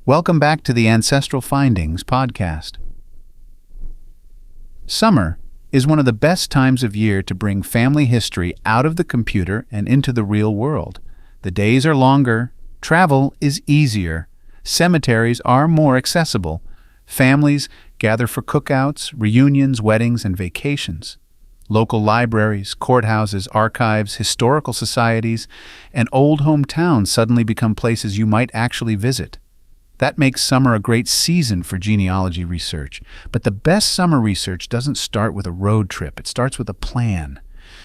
Welcome back to the Ancestral Findings podcast. Summer is one of the best times of year to bring family history out of the computer and into the real world. The days are longer, travel is easier, cemeteries are more accessible, families gather for cookouts, reunions, weddings, and vacations. Local libraries, courthouses, archives, historical societies, and old hometowns suddenly become places you might actually visit. That makes summer a great season for genealogy research. But the best summer research doesn't start with a road trip. It starts with a plan.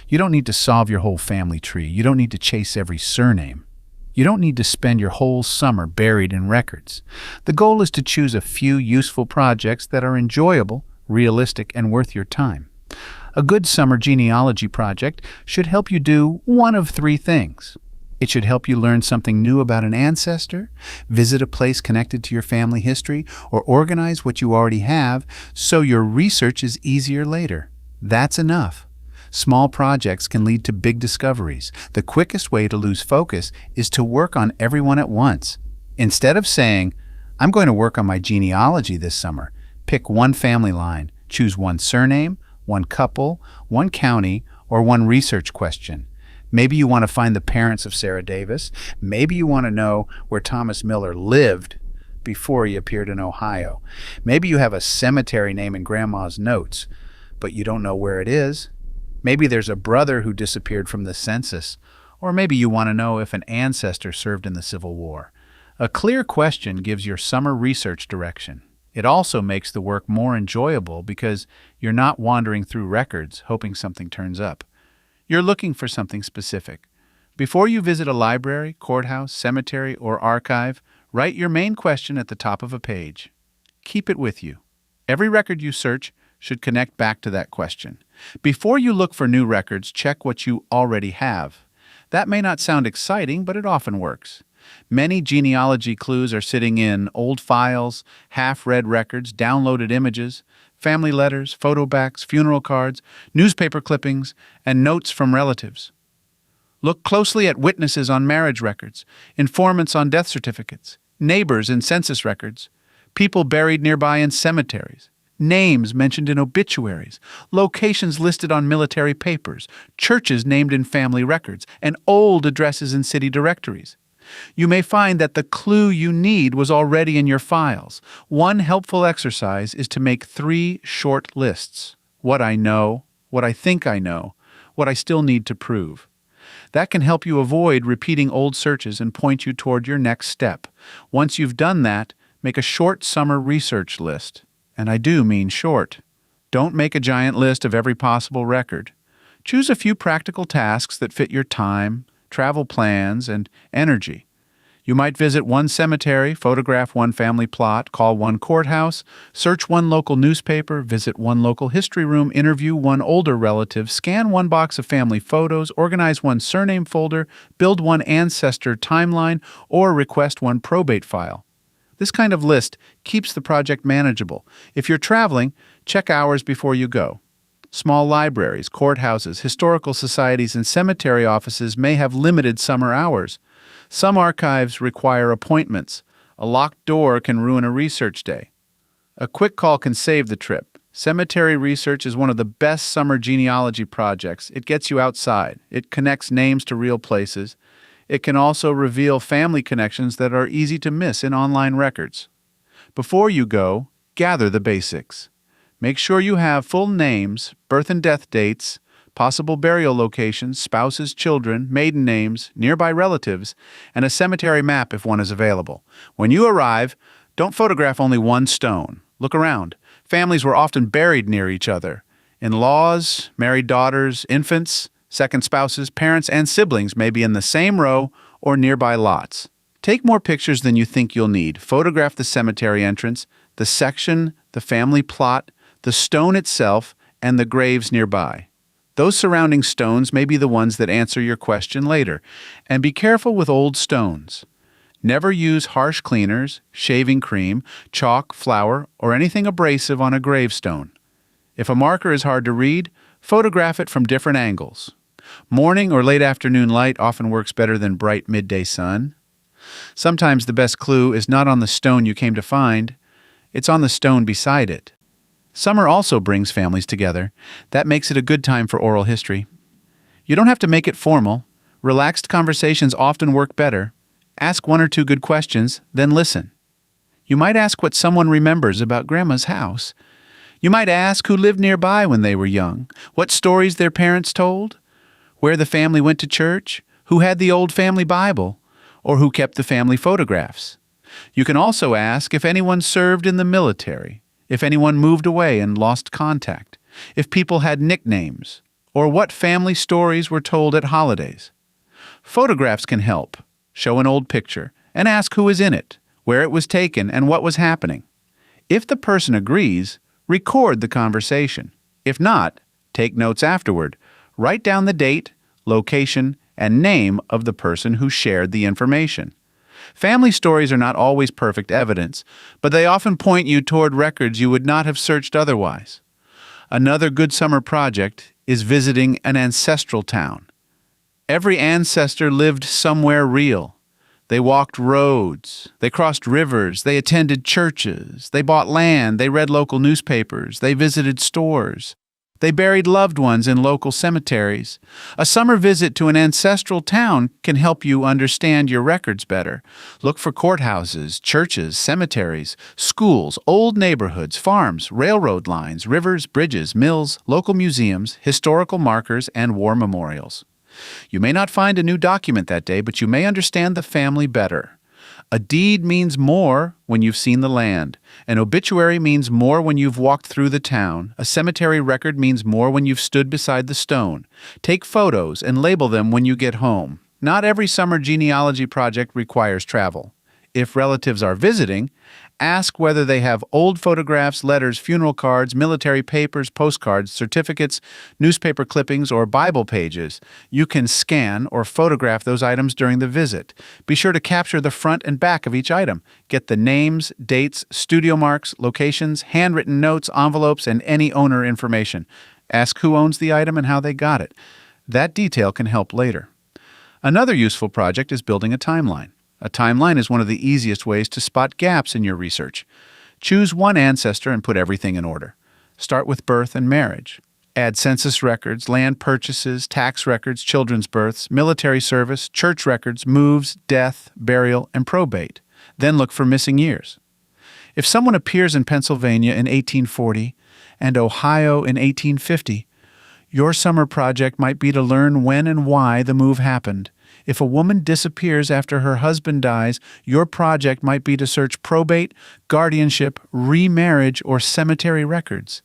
You don't need to solve your whole family tree. You don't need to chase every surname. You don't need to spend your whole summer buried in records. The goal is to choose a few useful projects that are enjoyable, realistic, and worth your time. A good summer genealogy project should help you do one of three things. It should help you learn something new about an ancestor, visit a place connected to your family history, or organize what you already have so your research is easier later. That's enough. Small projects can lead to big discoveries. The quickest way to lose focus is to work on everyone at once. Instead of saying, "I'm going to work on my genealogy this summer," pick one family line, choose one surname, one couple, one county, or one research question. Maybe you want to find the parents of Sarah Davis. Maybe you want to know where Thomas Miller lived before he appeared in Ohio. Maybe you have a cemetery name in Grandma's notes, but you don't know where it is. Maybe there's a brother who disappeared from the census. Or maybe you want to know if an ancestor served in the Civil War. A clear question gives your summer research direction. It also makes the work more enjoyable because you're not wandering through records hoping something turns up. You're looking for something specific. Before you visit a library, courthouse, cemetery, or archive, write your main question at the top of a page. Keep it with you. Every record you search should connect back to that question. Before you look for new records, check what you already have. That may not sound exciting, but it often works. Many genealogy clues are sitting in old files, half-read records, downloaded images, family letters, photo backs, funeral cards, newspaper clippings, and notes from relatives. Look closely at witnesses on marriage records, informants on death certificates, neighbors in census records, people buried nearby in cemeteries, names mentioned in obituaries, locations listed on military papers, churches named in family records, and old addresses in city directories. You may find that the clue you need was already in your files. One helpful exercise is to make 3 short lists: what I know, what I think I know, what I still need to prove. That can help you avoid repeating old searches and point you toward your next step. Once you've done that, make a short summer research list. And I do mean short. Don't make a giant list of every possible record. Choose a few practical tasks that fit your time, travel plans, and energy. You might visit one cemetery, photograph one family plot, call one courthouse, search one local newspaper, visit one local history room, interview one older relative, scan one box of family photos, organize one surname folder, build one ancestor timeline, or request one probate file. This kind of list keeps the project manageable. If you're traveling, check hours before you go. Small libraries, courthouses, historical societies, and cemetery offices may have limited summer hours. Some archives require appointments. A locked door can ruin a research day. A quick call can save the trip. Cemetery research is one of the best summer genealogy projects. It gets you outside. It connects names to real places. It can also reveal family connections that are easy to miss in online records. Before you go, gather the basics. Make sure you have full names, birth and death dates, possible burial locations, spouses, children, maiden names, nearby relatives, and a cemetery map if one is available. When you arrive, don't photograph only one stone. Look around. Families were often buried near each other. In-laws, married daughters, infants, second spouses, parents, and siblings may be in the same row or nearby lots. Take more pictures than you think you'll need. Photograph the cemetery entrance, the section, the family plot, the stone itself, and the graves nearby. Those surrounding stones may be the ones that answer your question later. And be careful with old stones. Never use harsh cleaners, shaving cream, chalk, flour, or anything abrasive on a gravestone. If a marker is hard to read, photograph it from different angles. Morning or late afternoon light often works better than bright midday sun. Sometimes the best clue is not on the stone you came to find, it's on the stone beside it. Summer also brings families together. That makes it a good time for oral history. You don't have to make it formal. Relaxed conversations often work better. Ask one or two good questions, then listen. You might ask what someone remembers about Grandma's house. You might ask who lived nearby when they were young, what stories their parents told, where the family went to church, who had the old family Bible, or who kept the family photographs. You can also ask if anyone served in the military, if anyone moved away and lost contact, if people had nicknames, or what family stories were told at holidays. Photographs can help. Show an old picture and ask who is in it, where it was taken, and what was happening. If the person agrees, record the conversation. If not, take notes afterward. Write down the date, location, and name of the person who shared the information. Family stories are not always perfect evidence, but they often point you toward records you would not have searched otherwise. Another good summer project is visiting an ancestral town. Every ancestor lived somewhere real. They walked roads, they crossed rivers, they attended churches, they bought land, they read local newspapers, they visited stores. They buried loved ones in local cemeteries. A summer visit to an ancestral town can help you understand your records better. Look for courthouses, churches, cemeteries, schools, old neighborhoods, farms, railroad lines, rivers, bridges, mills, local museums, historical markers, and war memorials. You may not find a new document that day, but you may understand the family better. A deed means more when you've seen the land. An obituary means more when you've walked through the town. A cemetery record means more when you've stood beside the stone. Take photos and label them when you get home. Not every summer genealogy project requires travel. If relatives are visiting, ask whether they have old photographs, letters, funeral cards, military papers, postcards, certificates, newspaper clippings, or Bible pages. You can scan or photograph those items during the visit. Be sure to capture the front and back of each item. Get the names, dates, studio marks, locations, handwritten notes, envelopes, and any owner information. Ask who owns the item and how they got it. That detail can help later. Another useful project is building a timeline. A timeline is one of the easiest ways to spot gaps in your research. Choose one ancestor and put everything in order. Start with birth and marriage. Add census records, land purchases, tax records, children's births, military service, church records, moves, death, burial, and probate. Then look for missing years. If someone appears in Pennsylvania in 1840 and Ohio in 1850, your summer project might be to learn when and why the move happened. If a woman disappears after her husband dies, your project might be to search probate, guardianship, remarriage, or cemetery records.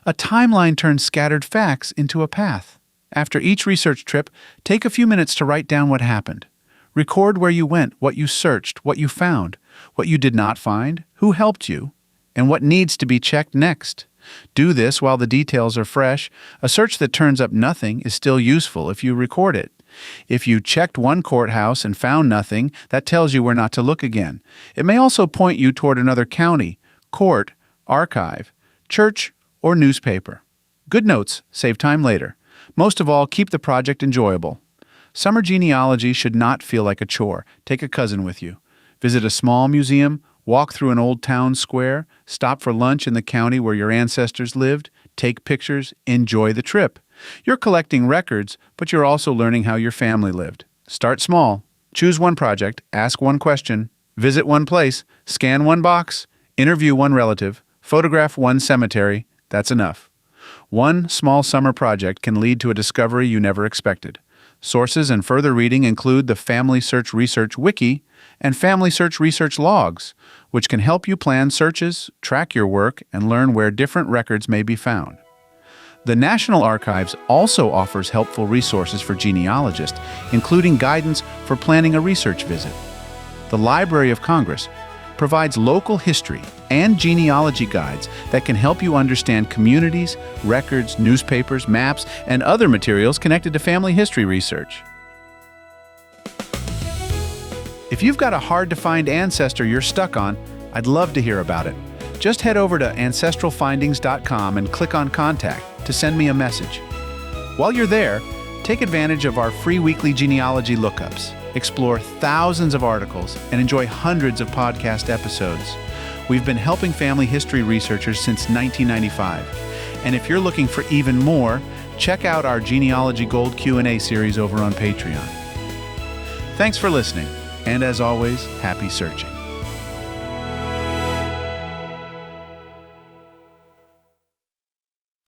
A timeline turns scattered facts into a path. After each research trip, take a few minutes to write down what happened. Record where you went, what you searched, what you found, what you did not find, who helped you, and what needs to be checked next. Do this while the details are fresh. A search that turns up nothing is still useful if you record it. If you checked one courthouse and found nothing, that tells you where not to look again. It may also point you toward another county, court, archive, church, or newspaper. Good notes save time later. Most of all, keep the project enjoyable. Summer genealogy should not feel like a chore. Take a cousin with you. Visit a small museum, walk through an old town square, stop for lunch in the county where your ancestors lived, take pictures, enjoy the trip. You're collecting records, but you're also learning how your family lived. Start small. Choose one project, ask one question, visit one place, scan one box, interview one relative, photograph one cemetery. That's enough. One small summer project can lead to a discovery you never expected. Sources and further reading include the Family Search Research Wiki and Family Search Research Logs, which can help you plan searches, track your work, and learn where different records may be found. The National Archives also offers helpful resources for genealogists, including guidance for planning a research visit. The Library of Congress provides local history and genealogy guides that can help you understand communities, records, newspapers, maps, and other materials connected to family history research. If you've got a hard-to-find ancestor you're stuck on, I'd love to hear about it. Just head over to ancestralfindings.com and click on Contact to send me a message. While you're there, take advantage of our free weekly genealogy lookups. explore thousands of articles, and enjoy hundreds of podcast episodes. We've been helping family history researchers since 1995. And if you're looking for even more, check out our Genealogy Gold Q&A series over on Patreon. Thanks for listening, and as always, happy searching.